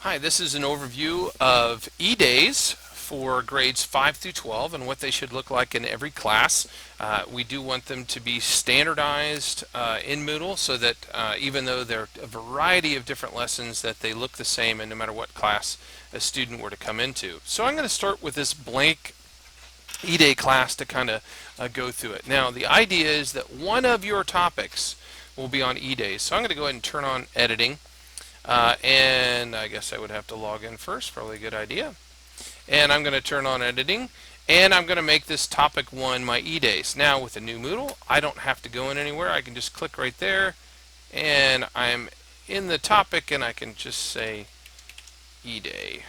Hi, this is an overview of eDays for grades 5 through 12 and what they should look like in every class. We do want them to be standardized in Moodle so that even though they're a variety of different lessons that they look the same and no matter what class a student were to come into. So I'm going to start with this blank eDay class to kind of go through it. Now the idea is that one of your topics will be on eDays. So I'm going to go ahead and turn on editing. And I guess I would have to log in first, probably a good idea. And I'm going to turn on editing, and I'm going to make this topic 1 my eDays. Now with the new Moodle, I don't have to go in anywhere. I can just click right there, and I'm in the topic, and I can just say eDay.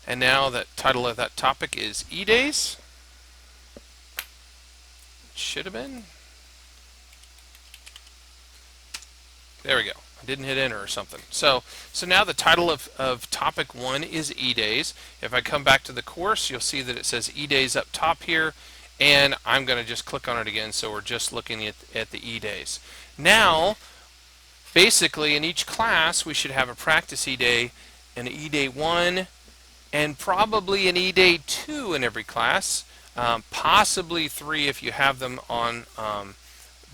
And now the title of that topic is eDays. It should have been. There we go. I didn't hit enter or something. So now the title of topic 1 is eDays. If I come back to the course, you'll see that it says eDays up top here, and I'm going to just click on it again, so we're just looking at the eDays. Now, basically in each class, we should have a practice eDay, an eDay 1, and probably an eDay 2 in every class, possibly 3 if you have them on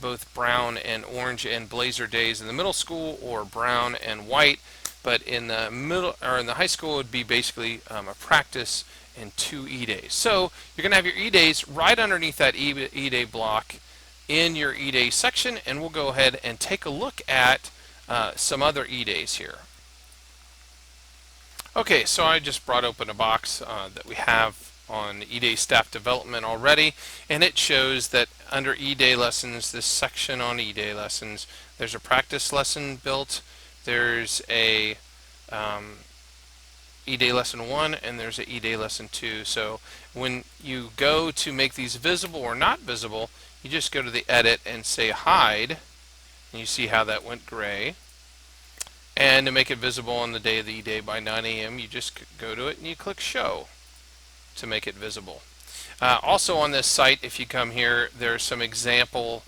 both brown and orange and blazer days in the middle school, or brown and white. But in the middle or in the high school, it would be basically a practice and 2 eDays. So you're going to have your eDays right underneath that eDay block in your eDay section, and we'll go ahead and take a look at some other eDays here. Okay, so I just brought open a box that we have on eDay staff development already, and it shows that under eDay lessons, this section on eDay lessons, there's a practice lesson built, there's a eDay lesson 1, and there's a eDay lesson 2. So when you go to make these visible or not visible, you just go to the edit and say hide, and you see how that went gray. And to make it visible on the day of the eDay by 9 a.m., you just go to it and you click show to make it visible. Also on this site, if you come here, there's some example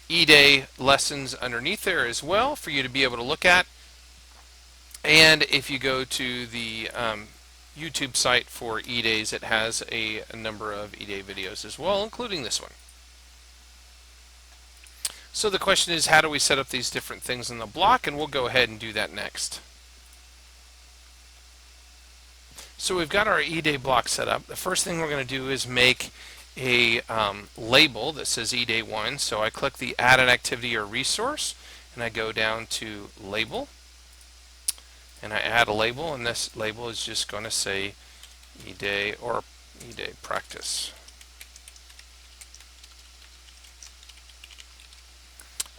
eDay lessons underneath there as well for you to be able to look at. And if you go to the YouTube site for eDays, it has a number of eDay videos as well, including this one. So the question is, how do we set up these different things in the block? And we'll go ahead and do that next. So we've got our eDay block set up. The first thing we're going to do is make a label that says eDay 1. So I click the add an activity or resource, and I go down to label, and I add a label, and this label is just going to say eDay or eDay practice.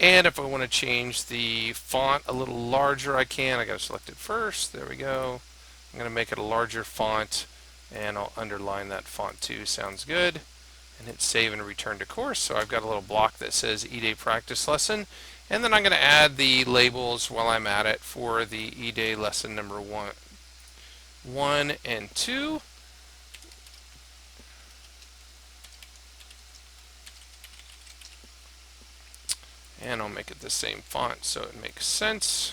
And if I want to change the font a little larger, I can. I got to select it first. There we go. I'm going to make it a larger font, and I'll underline that font too. Sounds good. And hit save and return to course. So I've got a little block that says eDay practice lesson, and then I'm going to add the labels while I'm at it for the eDay lesson number 1 and 2. And I'll make it the same font so it makes sense.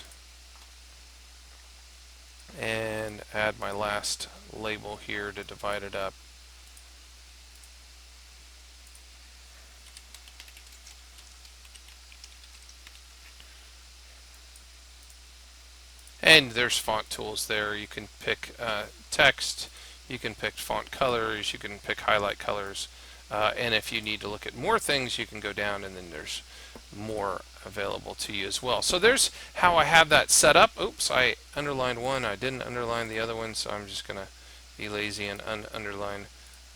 And add my last label here to divide it up. And there's font tools there. You can pick text, you can pick font colors, you can pick highlight colors, and if you need to look at more things, you can go down, and then there's more available to you as well. So there's how I have that set up. Oops, I underlined one. I didn't underline the other one, so I'm just going to be lazy and underline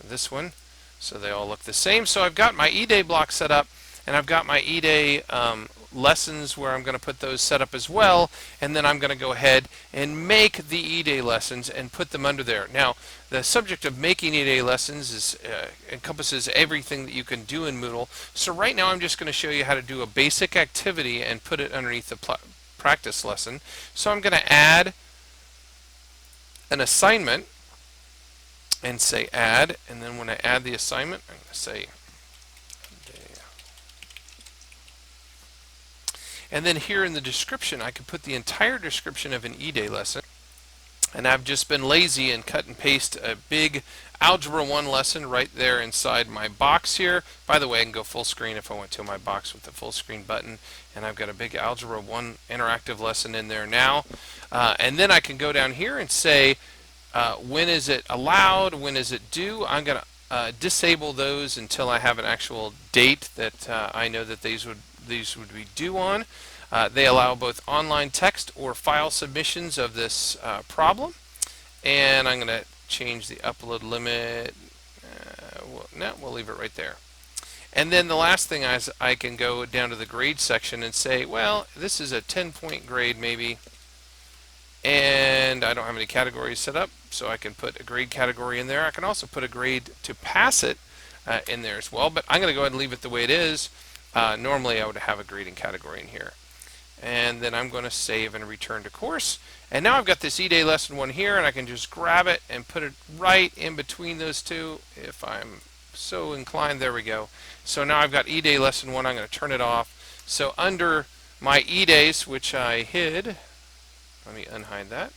this one so they all look the same. So I've got my eDay block set up, and I've got my eDay lessons where I'm going to put those set up as well, and then I'm going to go ahead and make the eDay lessons and put them under there. Now the subject of making eDay lessons is encompasses everything that you can do in Moodle. So right now I'm just going to show you how to do a basic activity and put it underneath the practice lesson. So I'm going to add an assignment and say add, and then when I add the assignment, I'm going to say And then here in the description, I could put the entire description of an eDay lesson. And I've just been lazy and cut and paste a big Algebra 1 lesson right there inside my box here. By the way, I can go full screen if I want to my box with the full screen button. And I've got a big Algebra 1 interactive lesson in there now. And then I can go down here and say, when is it allowed? When is it due? I'm going to disable those until I have an actual date that I know that these would be due on. They allow both online text or file submissions of this problem. And I'm going to change the upload limit. No, we'll leave it right there. And then the last thing is I can go down to the grade section and say, well, this is a 10-point grade maybe. And I don't have any categories set up, so I can put a grade category in there. I can also put a grade to pass it in there as well, but I'm going to go ahead and leave it the way it is. Normally I would have a grading category in here. And then I'm going to save and return to course. And now I've got this eDay lesson 1 here, and I can just grab it and put it right in between those two if I'm so inclined. There we go. So now I've got eDay lesson 1. I'm going to turn it off. So under my eDays, which I hid, let me unhide that.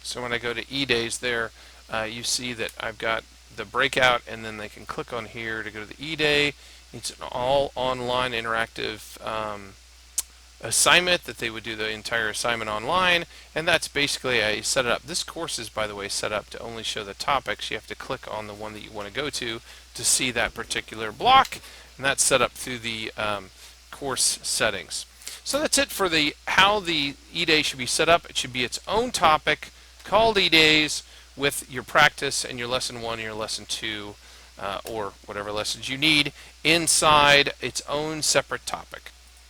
So when I go to eDays there, you see that I've got the breakout, and then they can click on here to go to the eDay. It's an all online interactive assignment that they would do the entire assignment online, and that's basically I set it up. This course is, by the way, set up to only show the topics. You have to click on the one that you want to go to see that particular block, and that's set up through the course settings. So that's it for how the eDay should be set up. It should be its own topic called eDays with your practice and your lesson 1 and your lesson 2 or whatever lessons you need inside its own separate topic.